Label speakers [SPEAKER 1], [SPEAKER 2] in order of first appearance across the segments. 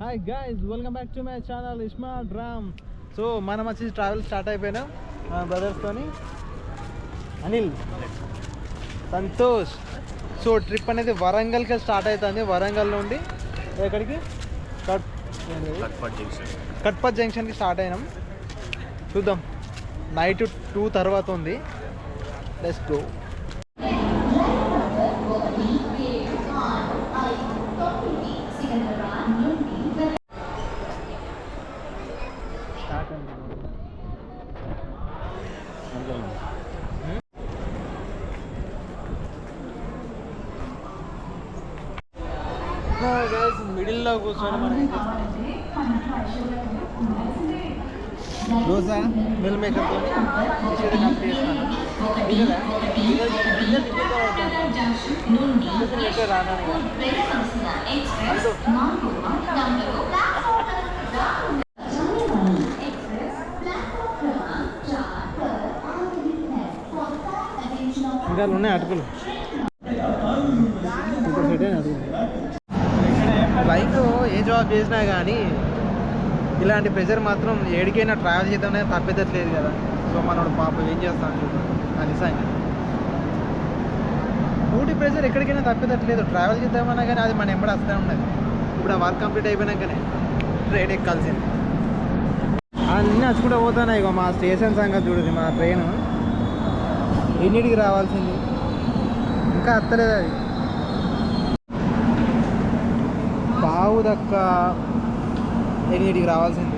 [SPEAKER 1] Hi guys, welcome back to my channel smart Ram. So మనం వచ్చి travel start అయిపోయినాం బ్రదర్స్తోని. Anil, Santosh. So trip అనేది వరంగల్కి స్టార్ట్ అవుతుంది. వరంగల్ నుండి ఎక్కడికి? కట్పత్ జంక్షన్కి స్టార్ట్ అయినాం. చూద్దాం, నైట్ 2 తర్వాత ఉంది. Let's go. మిడిల్లో కూర్చొని మనం దోశ మిల్ మేకర్తో కంప్లీట్ చేస్తాను. ఇంకా ఉన్నాయి అటుకులు. లైఫ్లో ఏ జాబ్ చేసినా కానీ ఇలాంటి ప్రెషర్ మాత్రం ఏడికైనా ట్రావెల్ చేద్దామనే తప్పేదట్లేదు కదా. సో మనోడు పాపం ఏం చేస్తాను చూద్దాం. నిజంగా డ్యూటీ ప్రెషర్ ఎక్కడికైనా తప్పేదట్లేదు. ట్రావెల్ చేద్దామన్నా కానీ అది మన ఎంబడి వస్తూనే ఉన్నది. ఇప్పుడు ఆ వర్క్ కంప్లీట్ అయిపోయినాకనే ట్రైన్ ఎక్కాల్సింది. అన్నీ నచ్చుకుంటూ పోతాను. ఇక మా స్టేషన్ సంగతి చూడండి. మా ట్రైన్ ఎన్నిటికి రావాల్సింది, ఇంకా వస్తలేదు. అది పావు దక్క 8కి రావాల్సింది.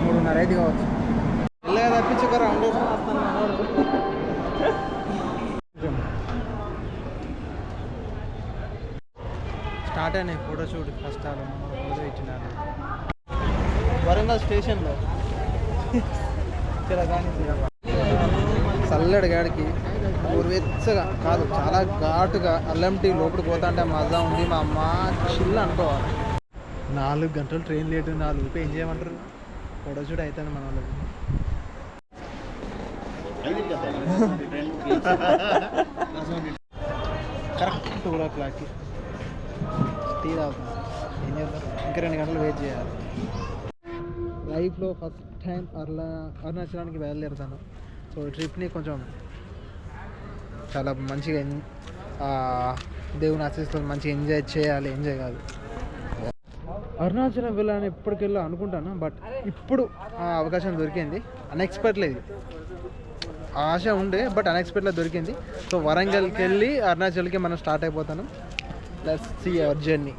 [SPEAKER 1] 3:30 అయితే కావచ్చు. వెళ్ళగా తప్పించి ఒక రౌండ్ వేసుకొని వస్తాను. స్టార్ట్ అయినాయి ఫోటోషూట్ కష్టాలు. ఫోటో ఇచ్చినారు వరంగల్ స్టేషన్లో. చల్లడి గాడికి వెచ్చగా కాదు, చాలా ఘాటుగా అల్లం టీ లోపలికి పోతా అంటే మజా ఉంది. మా అమ్మ చిల్లు అనుకోవాలి. 4 గంటలు ట్రైన్ లేటు. 4 ఏం చేయమంటారు? ఫోటోషూట్ అవుతుంది మన వాళ్ళకి. కరెక్ట్ 2 o'clockకి టీ తాగుతాం. ఏం చేద్దాం, ఇంకా 2 గంటలు వెయిట్ చేయాలి. లైఫ్లో ఫస్ట్ టైం అరుణాచలానికి బయలుదేరుతాను. సో ట్రిప్ని కొంచెం చాలా మంచిగా దేవుని ఆశీస్సుతో మంచిగా ఎంజాయ్ చేయాలి. ఎంజాయ్ కాదు, అరుణాచలం వెళ్ళాలని ఎప్పటికెళ్ళా అనుకుంటాను. బట్ ఇప్పుడు అవకాశం దొరికింది. అన్ఎక్స్పెక్టెడ్. ఆశ ఉండే బట్ అన్ఎక్స్పెక్టెడ్గా దొరికింది. సో వరంగల్కి వెళ్ళి అరుణాచల్కి మనం స్టార్ట్ అయిపోతాను. Let's see our journey.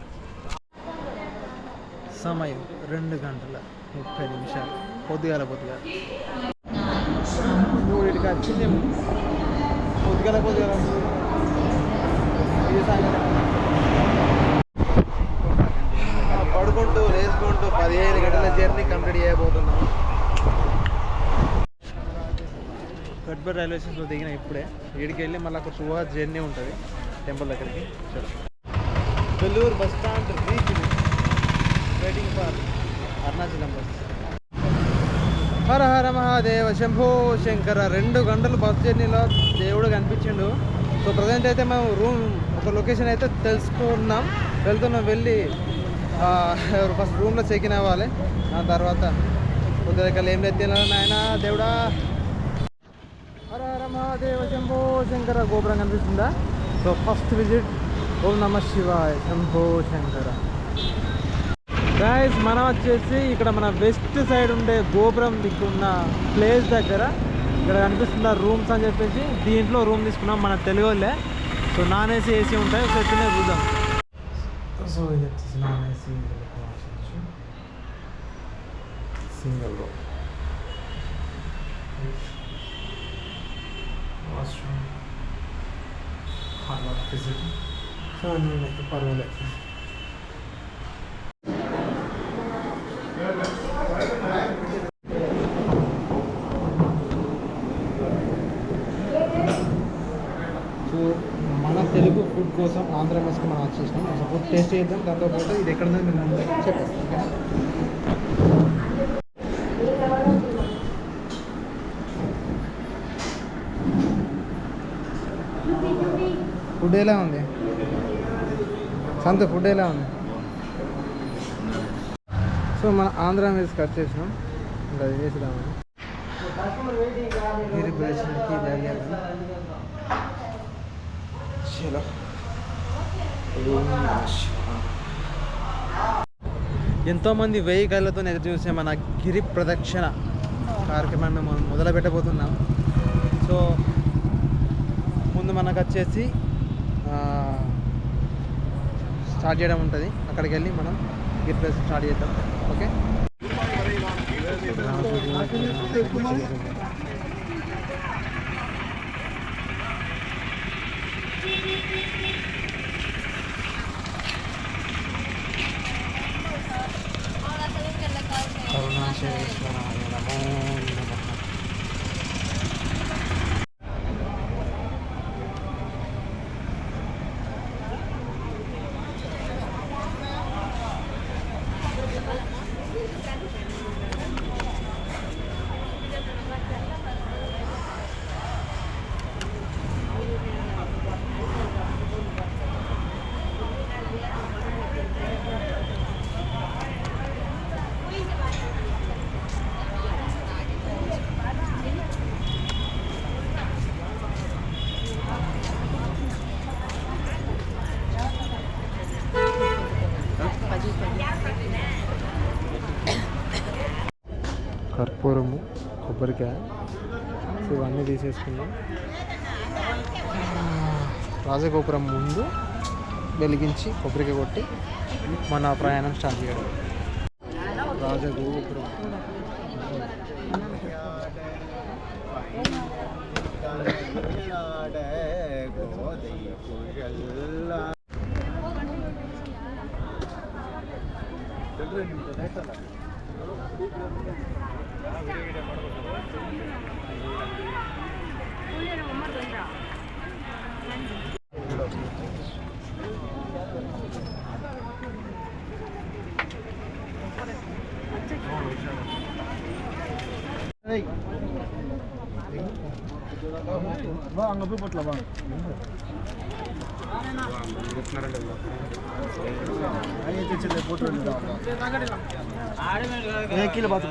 [SPEAKER 1] సమయం 2:30 పొద్దుగాల వచ్చింది. పొద్దుగాల పడుకుంటూ లేచుకుంటూ 15 గంటల జర్నీ కంప్లీట్ చేయబోతున్నాం. కట్పత్ రైల్వే స్టేషన్లో దిగిన ఇప్పుడే. ఇక్కడికి వెళ్ళి మళ్ళీ ఒక 2 hours జర్నీ ఉంటుంది టెంపుల్ దగ్గరికి. Vellore bus stand reach, waiting for Arunachalam bus. Hara Hara Mahadeva Shambho Shankara. 2 గంటలు బస్ జర్నీలో దేవుడు కనిపించిండు. సో ప్రజెంట్ అయితే మేము ఒక లొకేషన్ అయితే తెలుసుకున్నాం, వెళ్తున్నాం. వెళ్ళి ఫస్ట్ రూమ్లో చెక్ ఇన్ అవ్వాలి. ఆ తర్వాత కొద్ది దగ్గర ఏం లేదు నాయన దేవుడా. హర హర మహాదేవ శంభో శంకర. గోపురం కనిపిస్తుందా? సో ఫస్ట్ విజిట్ ఓం నమః శివాయ శంభో శంకర. గైస్, మనం వచ్చేసి ఇక్కడ మన వెస్ట్ సైడ్ ఉండే గోపురం దిక్కున్న ప్లేస్ దగ్గర ఇక్కడ కనిపిస్తున్న రూమ్స్ అని చెప్పేసి దీంట్లో రూమ్ తీసుకున్నాం. మన తెలుగు వాళ్ళే. సో నాన్ ఏసీ, ఏసీ ఉంటాయి. సో ఇట్లనే చూద్దాం. సో ఇది వచ్చేసి non AC single room. Washroom, hall, facility. So నేనైతే పర్వాలేదు. సో మన తెలుగు ఫుడ్ కోసం ఆంధ్ర మెస్కి మనం వచ్చేసినాం. సో ఫుడ్ టేస్ట్ చేద్దాం. దాంతోపాటు ఇది ఎక్కడ ఉందో మేము చెప్పేస్తాం. ఫుడ్ ఎలా ఉంది సంత? ఫుడ్ ఎలా ఉంది? సో మన ఆంధ్ర మీద కట్ చేసినాం, ఇంకా అది చేసేద్దామని గిరి ప్రదర్శనకి బయలుదేరాం. చలో ఎంతోమంది 1000 కళ్ళతో ఎదురు చూసే మన గిరి ప్రదక్షిణ కార్యక్రమాన్ని మనం మొదలు పెట్టబోతున్నాం. సో ముందు మనకు వచ్చేసి స్టార్ట్ చేయడం ఉంటుంది. అక్కడికి వెళ్ళి మనం గిరి ప్రదక్షిణ స్టార్ట్ చేద్దాం. ఓకే, అరుణాచలేశ్వరాయ నమో నమః. కర్పూరము, కొబ్బరికాయ, సో ఇవన్నీ తీసేసుకున్నాం. రాజగోపురం ముందు వెలిగించి కొబ్బరికాయ కొట్టి మన ప్రయాణం స్టార్ట్ చేయడం. రాజగోపురం அங்கே போய் போட்டலாம் வாங்க. போட்டு கீழே பார்த்து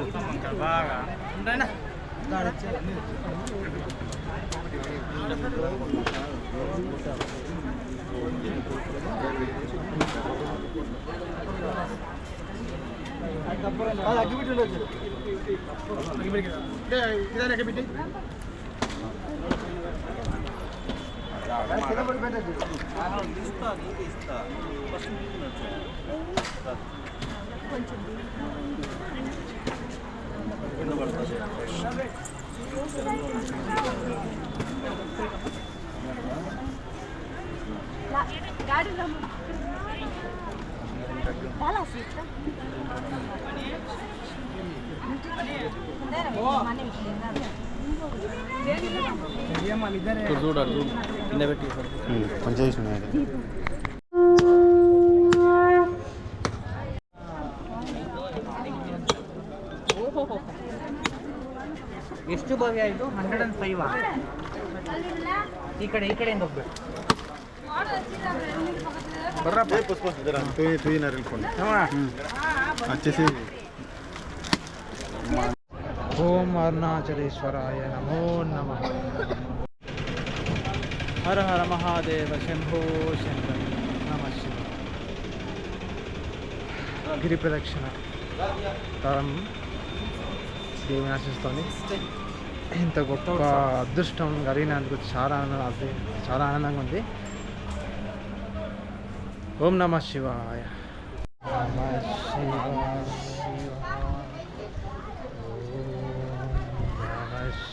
[SPEAKER 1] చూడాలి కింద పెట్టి కొంచెం ಎಷ್ಟು ಭವ್ಯ ಇದು 105 ಈ ಕಡೆ ಏನು ಬರ್ರಪ್ಪ ಪುಷ್ಪ వచ్చేసి ఓం అరుణాచలేశ్వరాయ నమో నమః. హర హర మహాదేవ శంభో శంకర నమః శివాయ. గిరి ప్రదక్షిణ తరం దేవుని ఆశిస్తోంది. ఇంత గొప్ప అదృష్టం కలిగినందుకు చాలా ఆనందంగా ఉంది. ఓం నమః శివాయ. నమః శివాయ.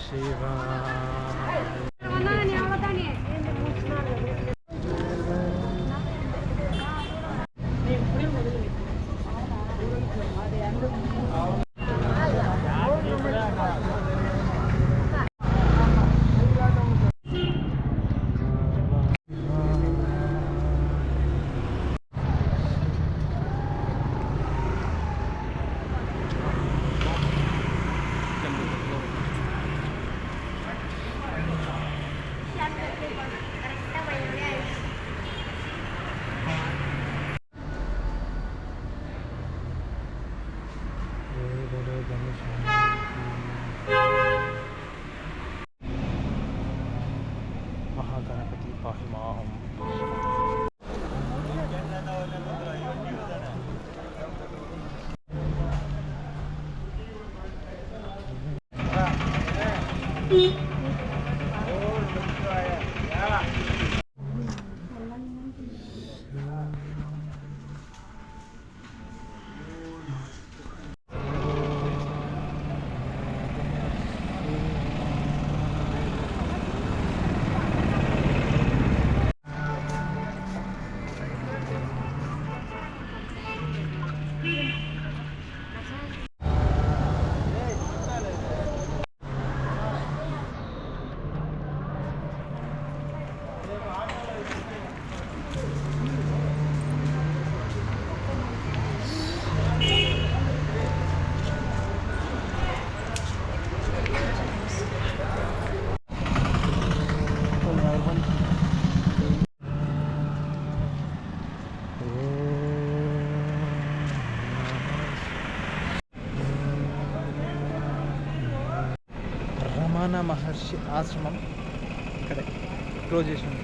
[SPEAKER 1] శివాయ. महागणपति पाहि मां। రమణ మహర్షి ఆశ్రమం ఇక్కడే క్లోజ్ చేసి ఉంది.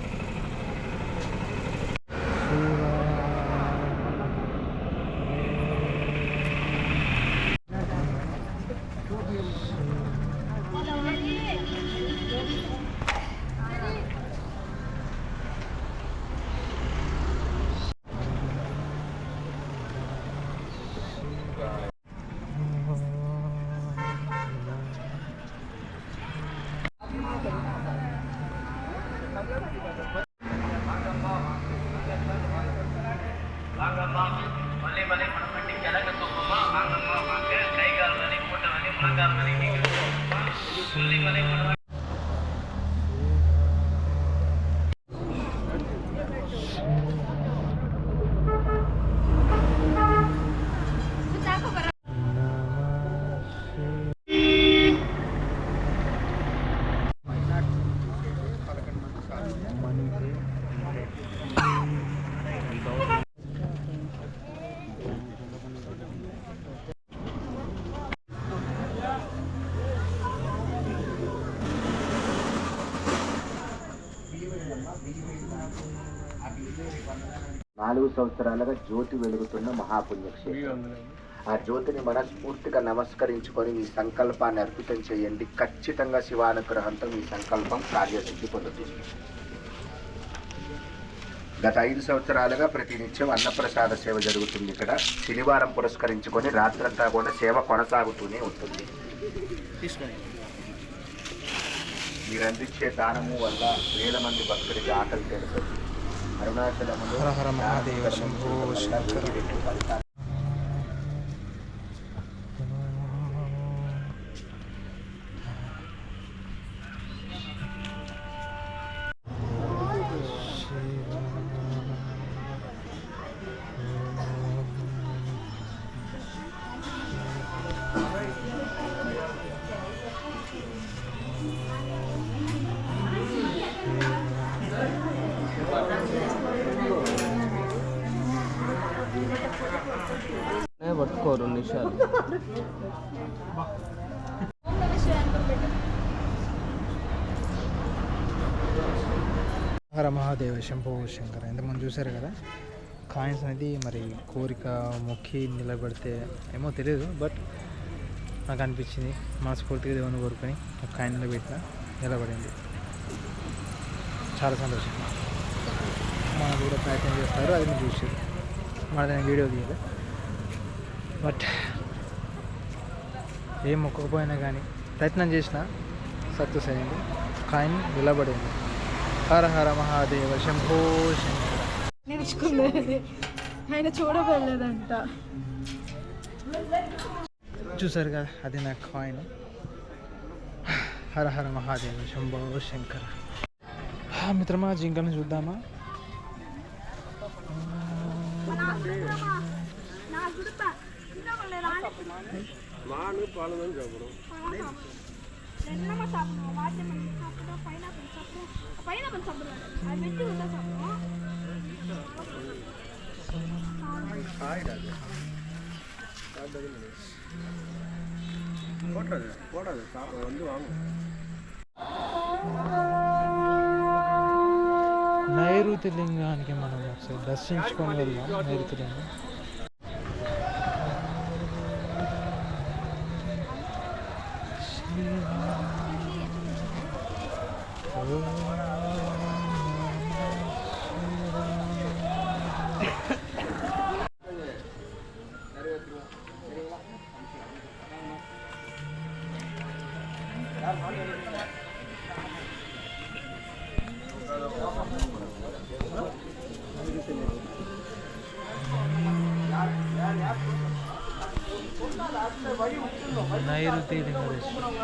[SPEAKER 2] నాలుగు సంవత్సరాలుగా జ్యోతి వెలుగుతున్న మహాపుణ్యక్షేత్రం. ఆ జ్యోతిని మనస్ఫూర్తిగా నమస్కరించుకొని మీ సంకల్పాన్ని అర్పితం చేయండి. ఖచ్చితంగా శివానుగ్రహంతో మీ సంకల్పం కార్యసిద్ధి పొందుతుంది. గత 5 సంవత్సరాలుగా ప్రతినిత్యం అన్నప్రసాద సేవ జరుగుతుంది. ఇక్కడ శనివారం పురస్కరించుకొని రాత్రంతా కూడా సేవ కొనసాగుతూనే ఉంటుంది. మీరు అందించే దానము వల్ల వేల మంది భక్తుడికి ఆకలి తెలుస్తుంది. అరుణాచలములో
[SPEAKER 1] హర హర మహాదేవ శంభో శంకర. పట్టుకో 2 నిమిషాలు. హర మహాదేవ శంభో శంకర. ఇంతకుముందు చూసారు కదా కాయిన్స్ అనేది మరి కోరిక మొక్కి నిలబడితే ఏమో తెలియదు, బట్ నాకు అనిపించింది మనస్ఫూర్తిగా దేవుని కోరుకొని ఒక కాయిన్ నిలబెట్టిన నిలబడింది. చాలా సంతోషం. మనం కూడా ప్రయత్నం చేస్తారు, అది నేను చూసారు. మన నేను వీడియో తీయలేదు, బట్ ఏం మొక్కకపోయినా కానీ ప్రయత్నం చేసిన సక్సెస్ అయింది. కాయిన్ నిలబడింది. హర హర మహాదేవ శంభో శంకర.
[SPEAKER 3] నేర్చుకున్నది ఆయన చూడబడలేదంట.
[SPEAKER 1] చూసారు కదా, అది నా కాయిన్. హర హర మహాదేవ శంభో శంకర. మిత్రమా జింకను చూద్దామా? నైరుతి లింగానికి మనం ఒకసారి దర్శించుకొని వెళ్దాం. నైరుతి లింగం నైరుతి లింగేశ్వరం.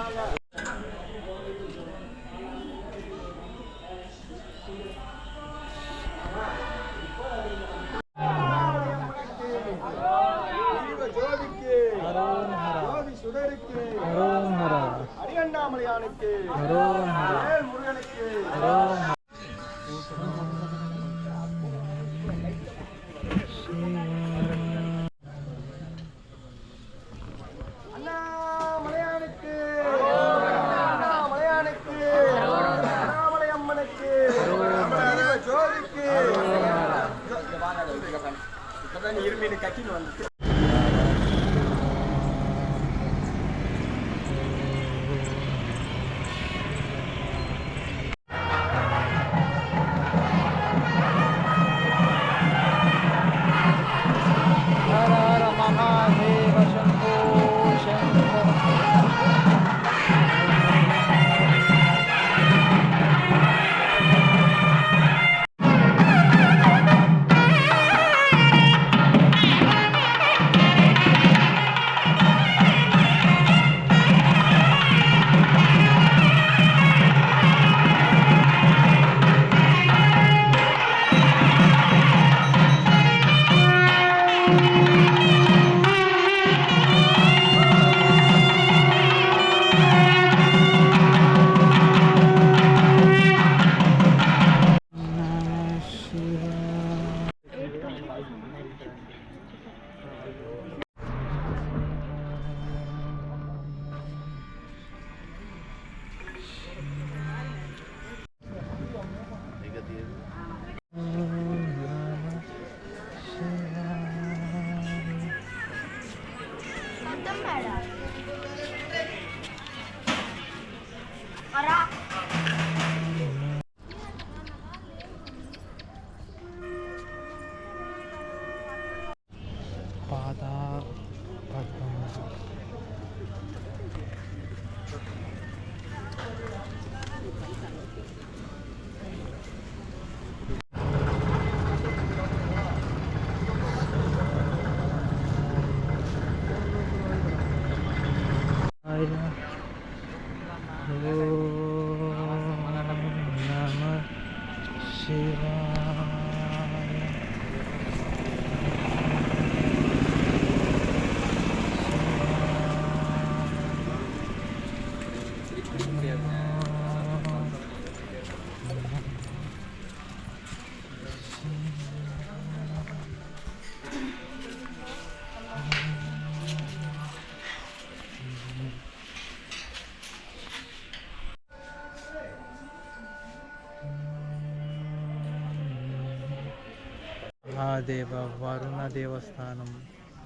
[SPEAKER 1] మహాదేవ వరుణ దేవస్థానం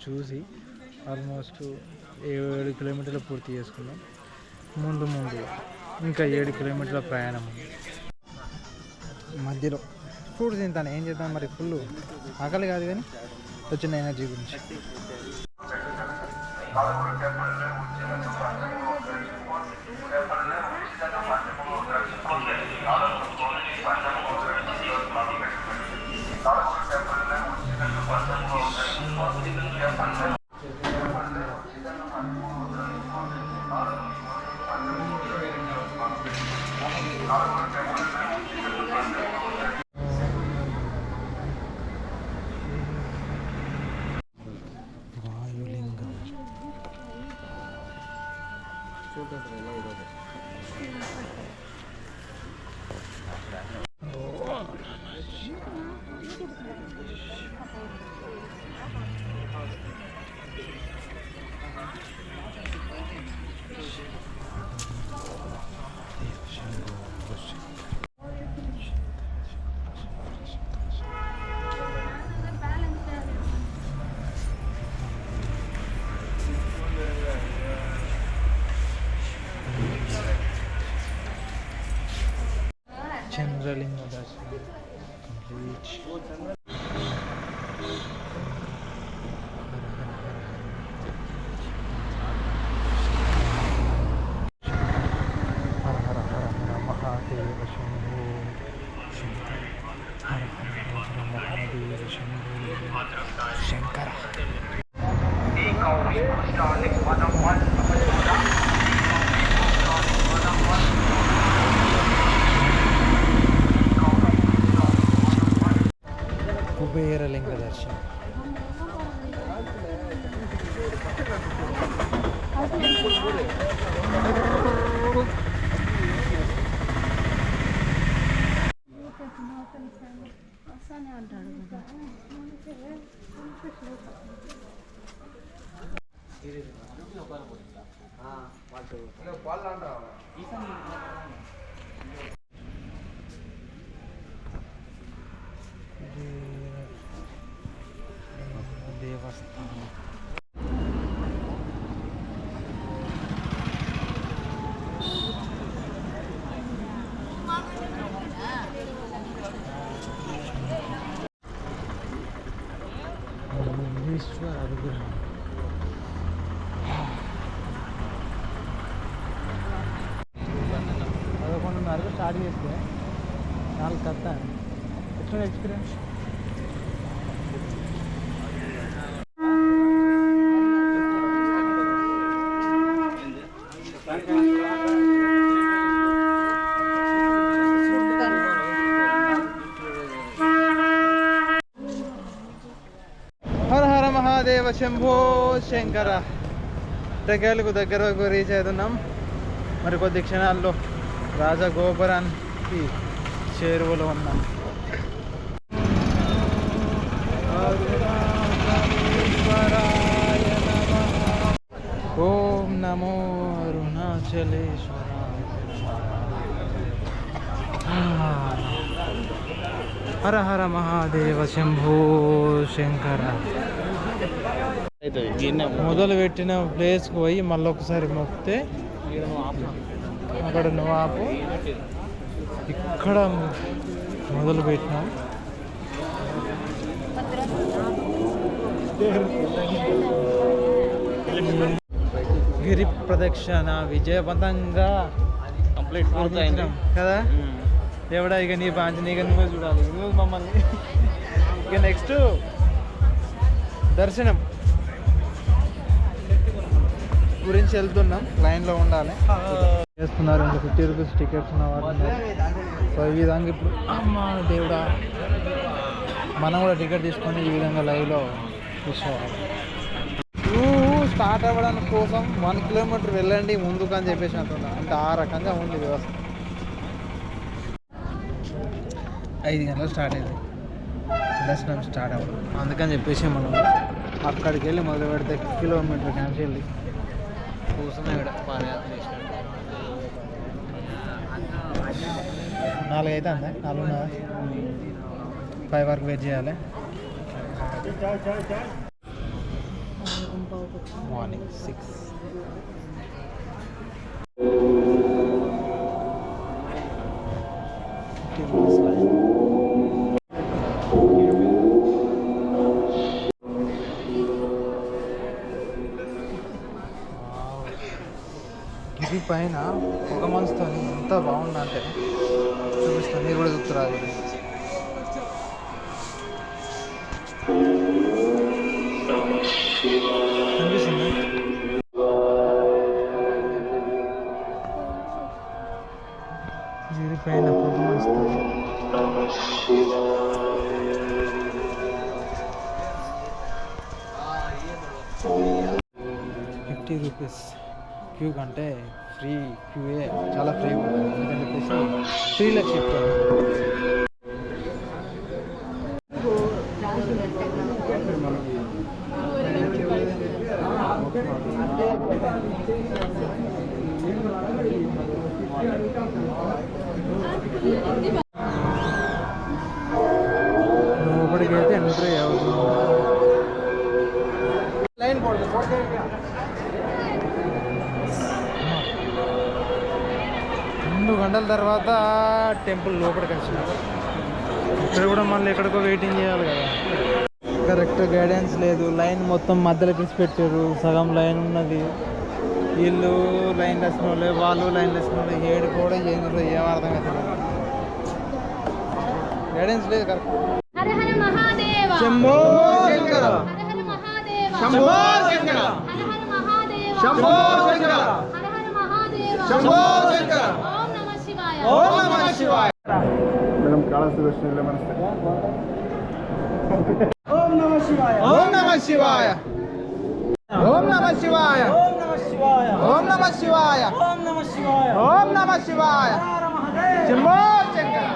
[SPEAKER 1] చూసి ఆల్మోస్ట్ 7 కిలోమీటర్లు పూర్తి చేసుకున్నాం. ముందు ఇంకా 7 కిలోమీటర్ల ప్రయాణం మధ్యలో ఫుడ్ తింటాను. ఏం చేద్దాం మరి, ఫుల్ ఆకలి కాదు కానీ వచ్చిన ఎనర్జీ గురించి. వాయులింగం చంద్రలింగ దర్శనం కంప్లీట్. హర హర హర హర మహాదేవ శంభో శంకర. హర హర హర మహాదేవ శంభో శంకర. కుబేరలింగ దర్శనం. దేవస్థానం. ఈశ్వర అనుగ్రహం. పదకొండున్నరకు స్టార్ట్ చేస్తే 4 కత్త. ఎట్లా ఎక్స్పీరియన్స్? హర హర మహాదేవ శంభో శంకర. దగ్గరకు రీచ్ అవుతున్నాం. మరి కొద్ది క్షణాల్లో రాజగోపురానికి చేరువలో ఉన్నాం. ఓం నమో అరుణాచలేశ్వరాయ. హర హర మహాదేవ శంభో శంకర. మొదలు పెట్టిన ప్లేస్కి పోయి మళ్ళీ ఒకసారి మొక్కితే అక్కడ నువ్వు ఆపు. ఇక్కడ మొదలు పెట్టినాం. గిరి ప్రదక్షిణ విజయవంతంగా కంప్లీట్ పూర్తయింది కదా. దేవుడా ఇక నీ బాంచి నీకు నువ్వే చూడాలి, నువ్వు మమ్మల్ని. ఇక నెక్స్ట్ దర్శనం గురించి వెళ్తున్నాం. లైన్లో ఉండాలి. చేస్తున్నారు ఇంకా 50 రూపీస్ టికెట్స్ ఉన్నవారు. సో ఈ విధంగా ఇప్పుడు అమ్మా దేవుడా మనం కూడా టికెట్ తీసుకొని ఈ విధంగా లైవ్లో చూసుకోవాలి. స్టార్ట్ అవ్వడానికి కోసం 1 కిలోమీటర్ వెళ్ళండి ముందుకు అని చెప్పేసి అంటున్నా. అంటే ఆ రకంగా ఉంది వ్యవస్థ. 5 గంటలకు స్టార్ట్ అయింది దర్శనం స్టార్ట్ అవ్వడం. అందుకని చెప్పేసి మనం అక్కడికి వెళ్ళి మొదలు పెడితే కిలోమీటర్ క్యాన్సిల్ వెళ్ళి కూర్చున్నా ఇక్కడ పాదయాత్ర చేసినట్టు. 4 అయితే అందా 4:30 5 వరకు వెయిట్ చేయాలి. మార్నింగ్ 6. గిరి పైన ఒక మనసుతో ఎంత బాగుందంటే చూపిస్తాను. మీరు కూడా చూస్తున్నారు కనిపిస్తుంది. గిరి పైన పొగ మనసుతో 50 రూపీస్. క్యూ కంటే ఫ్రీ క్యూఏ చాలా ఫ్రీ ఉంటుంది. ఎందుకంటే చెప్పేసి ఫ్రీలో చెప్తాను. లోపలికైతే ఎంట్రీ అవుతుంది. లైన్ కొండల తర్వాత టెంపుల్ లోపలికి వచ్చినాం. ఇక్కడ కూడా మళ్ళీ ఎక్కడికో వెయిటింగ్ చేయాలి కదా. కరెక్ట్ గైడెన్స్ లేదు. లైన్ మొత్తం మధ్యలో తీసి పెట్టారు. సగం లైన్ ఉన్నది. వీళ్ళు లైన్ వేసిన వాళ్ళే, వాళ్ళు లైన్ వేసిన వాళ్ళు. ఏడు కూడా ఏం అర్థం అవుతుంది. గైడెన్స్ లేదు కరెక్ట్. శంభో శంకర, శంభో శంకర, శంభో శంకర, శంభో శంకర. ఓం నమః శివాయ.
[SPEAKER 2] మేడం కాళహస్తి దర్శనం నమస్తే.
[SPEAKER 1] ఓం నమః శివాయ. ఓం నమః శివాయ. ఓం నమః శివాయ. ఓం నమః శివాయ. ఓం నమః శివాయ. ఓం నమః శివాయ. శంభో శంకర.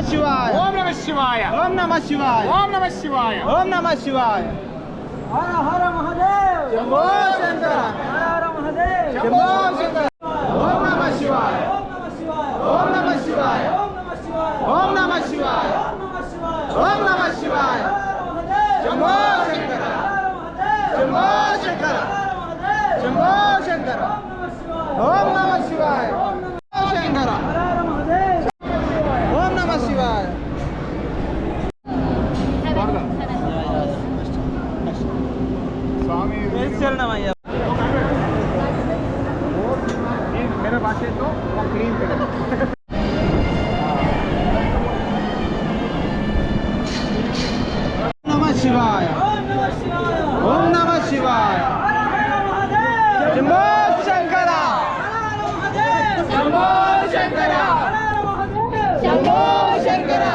[SPEAKER 1] శివాయ. ఓం నమః శివాయ. ఓం నమః శివాయ. ఓం నమః శివాయ. ఓం నమః శివాయ. హర హర మహాదేవ్. శంభో శంకర. హర హర మహాదేవ్. శంభో శంకర. ఓం నమః శివాయ. ఓం నమః శివాయ. ఓం నమః శివాయ. ఓం నమః శివాయ. శంభో శంకర. శంభో శంకర. శంభో శంకర. ఓం నమః శివాయ. శంకర. ఓం నమః శివాయ.
[SPEAKER 2] स्वामी
[SPEAKER 1] శరణమయ్య.
[SPEAKER 2] मेरा भाषा तो क्लीन करें.
[SPEAKER 1] నమః శివాయ. ఓం నమః శివాయ. శంభో శంకర. శంభో శంకర. శంభో శంకర.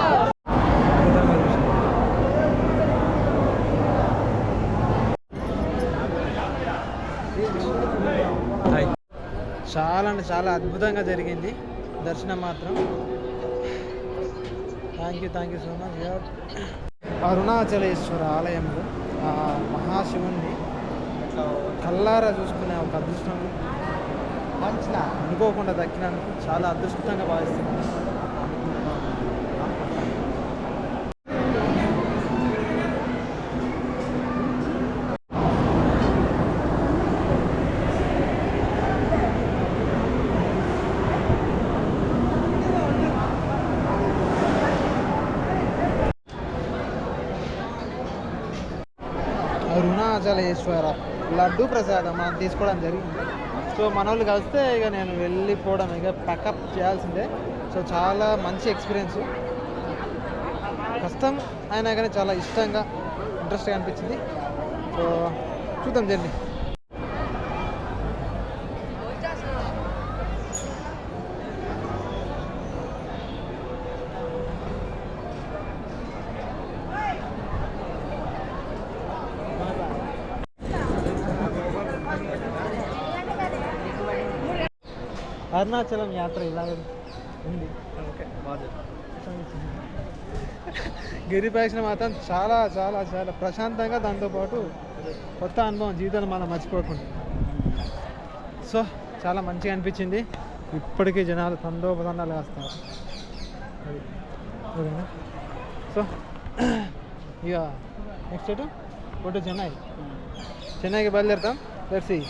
[SPEAKER 1] చాలా అంటే చాలా అద్భుతంగా జరిగింది దర్శనం మాత్రం. Thank you so much. Arunachaleswara ఆలయంలో ఆ మహాశివుణ్ణి కల్లారా చూసుకునే ఒక అదృష్టం అనుకోకుండా దక్కినందుకు చాలా అదృష్టంగా భావిస్తున్నాను. అరుణాచలేశ్వర లడ్డు ప్రసాదం మనం తీసుకోవడం జరిగింది. సో మన వాళ్ళు కలిస్తే ఇక నేను వెళ్ళిపోవడం, ఇక ప్యాకప్ చేయాల్సిందే. సో చాలా మంచి ఎక్స్పీరియన్స్. కష్టం అయినా కానీ చాలా ఇష్టంగా ఇంట్రెస్ట్గా అనిపించింది. సో చూద్దాం జర్నీ. అరుణాచలం యాత్ర ఇలా ఉంది. గిరి ప్రదక్షిణ మాత్రం చాలా చాలా చాలా ప్రశాంతంగా, దాంతోపాటు కొత్త అనుభవం జీవితాన్ని మనం మర్చిపోకుండా. సో చాలా మంచిగా అనిపించింది. ఇప్పటికీ జనాలు తండోపతండాలు వేస్తారు. అది ఓకేనా. సో ఇక నెక్స్ట్ ఎటు చెన్నైకి బయలుదేరుతాం. Let's see.